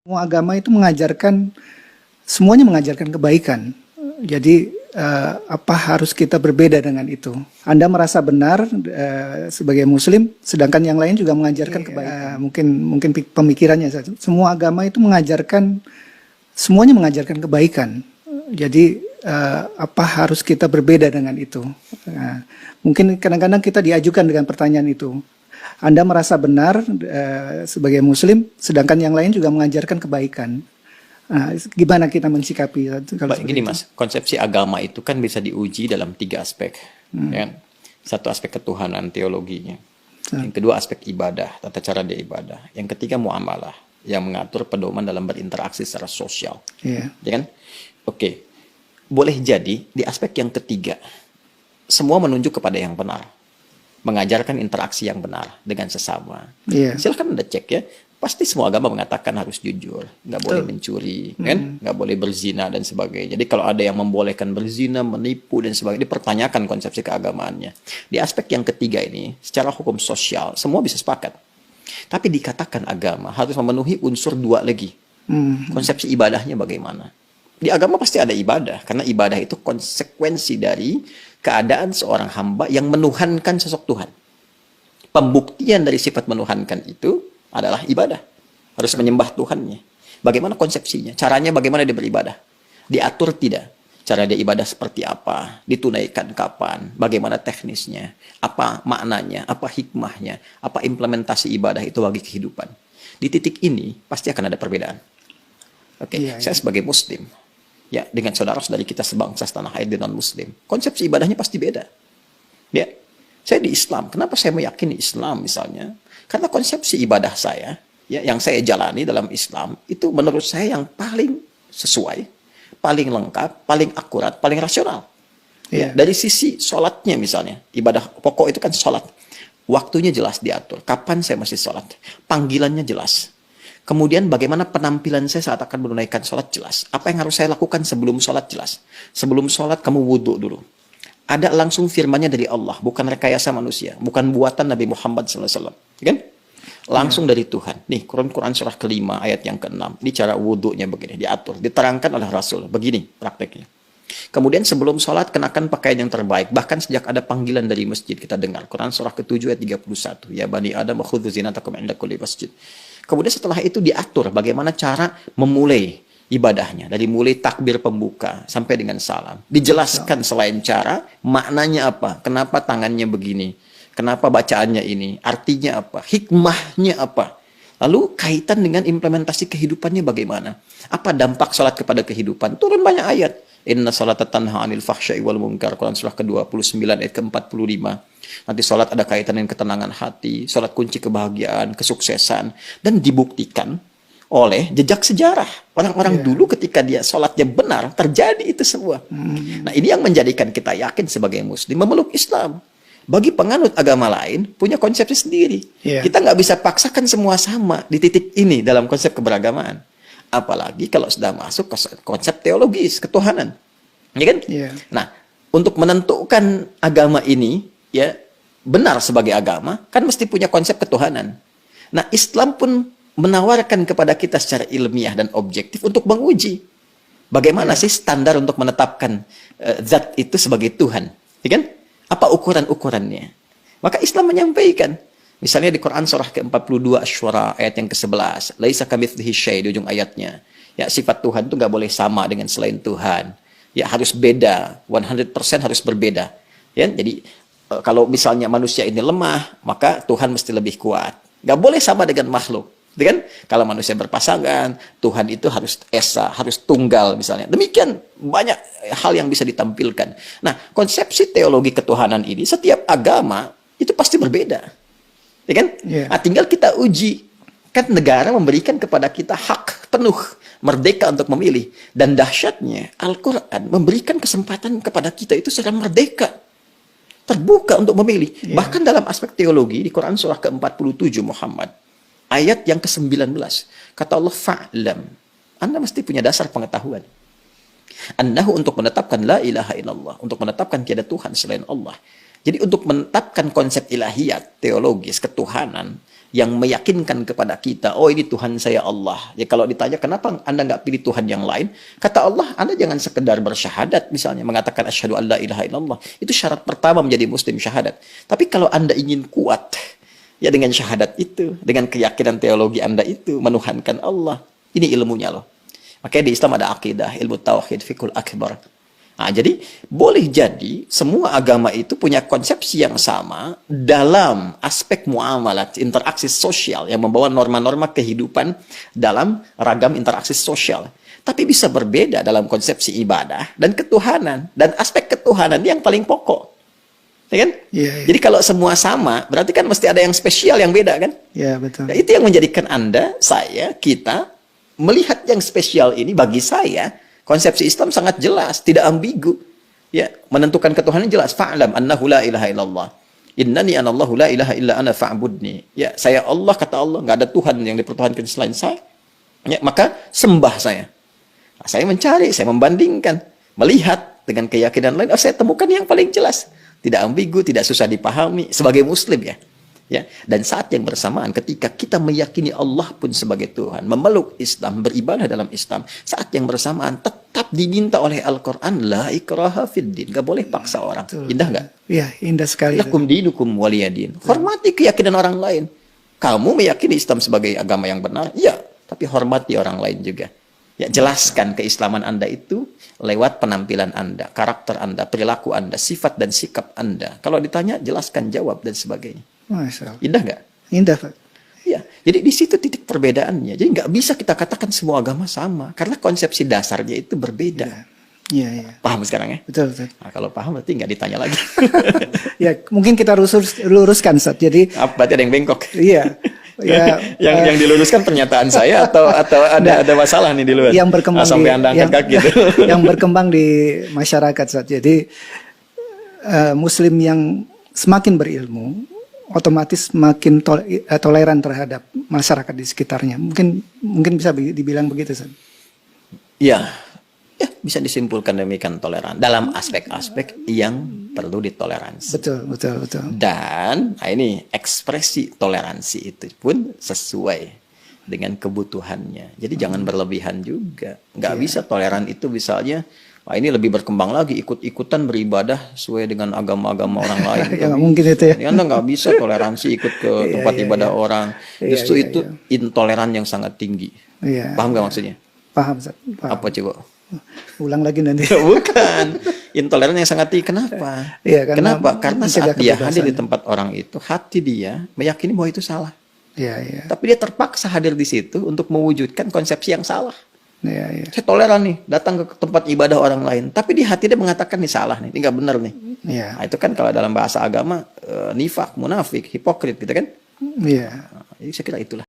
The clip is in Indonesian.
Semua agama itu semuanya mengajarkan kebaikan. Jadi apa harus kita berbeda dengan itu? Anda merasa benar sebagai Muslim, sedangkan yang lain juga mengajarkan kebaikan. Mungkin pemikirannya saja. Semua agama itu semuanya mengajarkan kebaikan. Jadi apa harus kita berbeda dengan itu? Mungkin kadang-kadang kita diajukan dengan pertanyaan itu. Anda merasa benar sebagai Muslim, sedangkan yang lain juga mengajarkan kebaikan. Gimana kita mensikapi? Baik, gini Mas, konsepsi agama itu kan bisa diuji dalam 3 aspek. Ya. Satu aspek ketuhanan, teologinya. Yang kedua aspek ibadah, tata cara dia ibadah. Yang ketiga muamalah, yang mengatur pedoman dalam berinteraksi secara sosial. Ya kan? Oke, boleh jadi di aspek yang ketiga, semua menunjuk kepada yang benar. Mengajarkan interaksi yang benar dengan sesama. Silahkan Anda cek ya. Pasti semua agama mengatakan harus jujur, nggak boleh mencuri, kan? Nggak boleh berzina dan sebagainya. Jadi kalau ada yang membolehkan berzina, menipu dan sebagainya, dipertanyakan konsepsi keagamaannya. Di aspek yang ketiga ini, secara hukum sosial, semua bisa sepakat. Tapi dikatakan agama harus memenuhi unsur 2 lagi. Konsepsi ibadahnya bagaimana? Di agama pasti ada ibadah, karena ibadah itu konsekuensi dari keadaan seorang hamba yang menuhankan sosok Tuhan. Pembuktian dari sifat menuhankan itu adalah ibadah. Harus menyembah Tuhannya. Bagaimana konsepsinya? Caranya bagaimana dia beribadah? Diatur tidak? Cara dia ibadah seperti apa? Ditunaikan kapan? Bagaimana teknisnya? Apa maknanya? Apa hikmahnya? Apa implementasi ibadah itu bagi kehidupan? Di titik ini pasti akan ada perbedaan. Saya sebagai Muslim, ya, dengan saudara-saudari kita sebangsa setanah air dan non-Muslim, konsepsi ibadahnya pasti beda. Ya, saya di Islam. Kenapa saya meyakini Islam misalnya? Karena konsepsi ibadah saya, ya, yang saya jalani dalam Islam, itu menurut saya yang paling sesuai, paling lengkap, paling akurat, paling rasional. Ya, dari sisi sholatnya misalnya, ibadah pokok itu kan sholat. Waktunya jelas diatur. Kapan saya mesti sholat? Panggilannya jelas. Kemudian bagaimana penampilan saya saat akan menunaikan sholat jelas. Apa yang harus saya lakukan sebelum sholat jelas. Sebelum sholat kamu wudhu dulu. Ada langsung firmannya dari Allah. Bukan rekayasa manusia. Bukan buatan Nabi Muhammad SAW. Kan? Langsung dari Tuhan. Nih Quran surah ke-5 ayat yang ke-6. Ini cara wudhunya begini. Diatur. Diterangkan oleh Rasul. Begini prakteknya. Kemudian sebelum sholat kenakan pakaian yang terbaik. Bahkan sejak ada panggilan dari masjid kita dengar. Quran surah ke-7 ayat 31. Ya bani Adam khudzu zinatakum inda kulli masjid. Kemudian setelah itu diatur bagaimana cara memulai ibadahnya. Dari mulai takbir pembuka sampai dengan salam. Dijelaskan selain cara, maknanya apa. Kenapa tangannya begini. Kenapa bacaannya ini. Artinya apa. Hikmahnya apa. Lalu kaitan dengan implementasi kehidupannya bagaimana. Apa dampak sholat kepada kehidupan. Turun banyak ayat. Inna salata tanha anil fahsya'i wal munkar. Quran surah ke-29 ayat ke-45. Nanti sholat ada kaitan dengan ketenangan hati. Sholat kunci kebahagiaan, kesuksesan. Dan dibuktikan oleh jejak sejarah. Orang-orang dulu ketika dia sholatnya benar, terjadi itu semua. Nah ini yang menjadikan kita yakin sebagai Muslim memeluk Islam. Bagi penganut agama lain, punya konsepsi sendiri. Kita nggak bisa paksakan semua sama di titik ini dalam konsep keberagamaan. Apalagi kalau sudah masuk ke konsep teologis, ketuhanan. Ya kan? Nah, untuk menentukan agama ini, ya, benar sebagai agama, kan mesti punya konsep ketuhanan. Nah, Islam pun menawarkan kepada kita secara ilmiah dan objektif untuk menguji. Bagaimana sih standar untuk menetapkan zat itu sebagai Tuhan. Ya kan? Apa ukuran-ukurannya? Maka Islam menyampaikan. Misalnya di Quran surah ke-42 Asy-Syura ayat yang ke-11. Laisa kamitslihi syai' di ujung ayatnya. Ya, sifat Tuhan itu nggak boleh sama dengan selain Tuhan. Ya, harus beda. 100% harus berbeda. Ya, jadi kalau misalnya manusia ini lemah, maka Tuhan mesti lebih kuat. Nggak boleh sama dengan makhluk. Kan? Kalau manusia berpasangan, Tuhan itu harus esa, harus tunggal misalnya. Demikian banyak hal yang bisa ditampilkan. Nah, konsepsi teologi ketuhanan ini, setiap agama itu pasti berbeda. Ya kan? Nah, tinggal kita uji. Kan negara memberikan kepada kita hak penuh, merdeka untuk memilih. Dan dahsyatnya, Al-Quran memberikan kesempatan kepada kita itu secara merdeka. Terbuka untuk memilih. Bahkan dalam aspek teologi, di Quran surah ke-47 Muhammad, ayat yang ke-19, kata Allah, fa'lam. Anda mesti punya dasar pengetahuan. Annahu untuk menetapkan la ilaha illallah. Untuk menetapkan tiada Tuhan selain Allah. Jadi untuk menetapkan konsep ilahiyat, teologis, ketuhanan, yang meyakinkan kepada kita, oh ini Tuhan saya Allah. Ya kalau ditanya kenapa Anda nggak pilih Tuhan yang lain, kata Allah, Anda jangan sekedar bersyahadat misalnya, mengatakan asyhadu an la ilaha illallah. Itu syarat pertama menjadi muslim, syahadat. Tapi kalau Anda ingin kuat, ya dengan syahadat itu, dengan keyakinan teologi Anda itu, menuhankan Allah. Ini ilmunya loh. Makanya di Islam ada akidah, ilmu tauhid, fikul akbar. Nah, jadi boleh jadi semua agama itu punya konsepsi yang sama dalam aspek muamalat, interaksi sosial yang membawa norma-norma kehidupan dalam ragam interaksi sosial. Tapi bisa berbeda dalam konsepsi ibadah dan ketuhanan. Dan aspek ketuhanan yang paling pokok. Ya kan? Ya. Jadi kalau semua sama, berarti kan mesti ada yang spesial, yang beda kan? Ya, betul. Nah, itu yang menjadikan Anda, saya, kita melihat yang spesial ini bagi saya. Konsepsi Islam sangat jelas, tidak ambigu. Ya, menentukan ketuhanan jelas. Fa'lam annahu la ilaha illallah. Innani anallahu la ilaha illa ana fa'budni. Ya, saya Allah, kata Allah, nggak ada Tuhan yang dipertuhankan selain saya. Ya, maka sembah saya. Nah, saya mencari, saya membandingkan, melihat dengan keyakinan lain, saya temukan yang paling jelas. Tidak ambigu, tidak susah dipahami sebagai muslim ya. Ya, dan saat yang bersamaan ketika kita meyakini Allah pun sebagai Tuhan, memeluk Islam, beribadah dalam Islam, saat yang bersamaan tetap diminta oleh Al-Quran, la ikraha fiddin, gak boleh paksa orang. Indah gak? Iya, indah sekali. Lakum dinukum waliyadin. Hormati keyakinan orang lain. Kamu meyakini Islam sebagai agama yang benar, ya, tapi hormati orang lain juga. Ya, jelaskan keislaman Anda itu lewat penampilan Anda, karakter Anda, perilaku Anda, sifat dan sikap Anda. Kalau ditanya, jelaskan, jawab, dan sebagainya. Masya Allah. Indah nggak? Indah, Pak. Ya, jadi di situ titik perbedaannya. Jadi nggak bisa kita katakan semua agama sama, karena konsepsi dasarnya itu berbeda. Iya, iya. Paham sekarang ya? Betul, betul. Nah, kalau paham berarti nggak ditanya lagi. Ya, mungkin kita luruskan, Ustaz. Jadi, Berarti ada yang bengkok. iya. Ya, yang diluruskan pernyataan saya atau ada masalah nih di luar. Yang berkembang sampai Anda angkat kaki itu. Yang berkembang di masyarakat, Ustaz. Jadi, Muslim yang semakin berilmu, otomatis makin toleran terhadap masyarakat di sekitarnya. Mungkin bisa dibilang begitu, Ustaz. Ya, bisa disimpulkan demikian toleran dalam aspek-aspek yang perlu ditoleransi. Betul, betul, betul. Dan ini ekspresi toleransi itu pun sesuai dengan kebutuhannya. Jadi jangan berlebihan juga. Nggak bisa toleran itu misalnya, ini lebih berkembang lagi, ikut-ikutan beribadah sesuai dengan agama-agama orang lain. Ya, nggak mungkin itu ya. Anda nggak bisa toleransi ikut ke tempat ibadah orang. Justru itu intoleran yang sangat tinggi. Iya. Paham nggak maksudnya? Paham, Ustaz. Paham. Apa coba? Ulang lagi nanti. Bukan. Intoleran yang sangat tinggi. Kenapa? Iya, Kenapa? Karena saat dia kebebasan. hadir di tempat orang itu, hati dia meyakini bahwa itu salah. Iya, iya. Tapi dia terpaksa hadir di situ untuk mewujudkan konsepsi yang salah. Iya, iya. Saya toleran nih, datang ke tempat ibadah orang lain. Tapi di hati dia mengatakan ini salah nih, ini nggak benar nih. Iya. Nah, itu kan kalau dalam bahasa agama, nifak, munafik, hipokrit gitu kan. Iya. Jadi saya kira itulah.